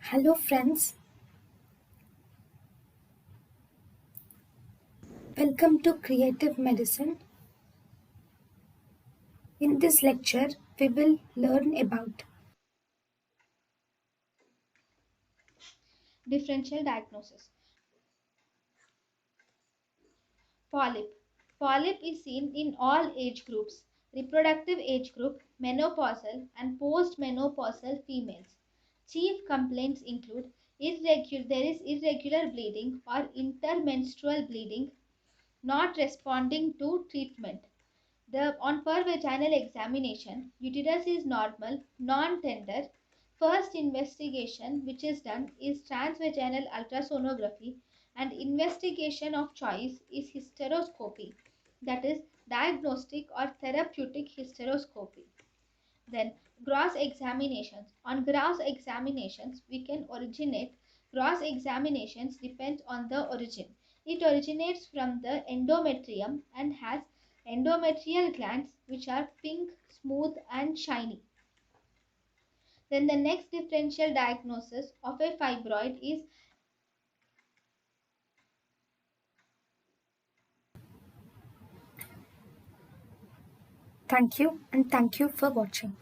Hello, friends. Welcome to Creative Medicine. In this lecture, we will learn about Differential diagnosis. Polyp. Polyp is seen in all age groups, reproductive age group, menopausal and postmenopausal females. Chief complaints include there is irregular bleeding or intermenstrual bleeding, not responding to treatment. On per vaginal examination, uterus is normal, non-tender. First investigation which is done is transvaginal ultrasonography, and investigation of choice is hysteroscopy, that is diagnostic or therapeutic hysteroscopy. Then gross examinations. On gross examinations, we can originate. Gross examinations depends on the origin. It originates from the endometrium and has endometrial glands which are pink, smooth and shiny. Then the next differential diagnosis of a fibroid is thank you and thank you for watching.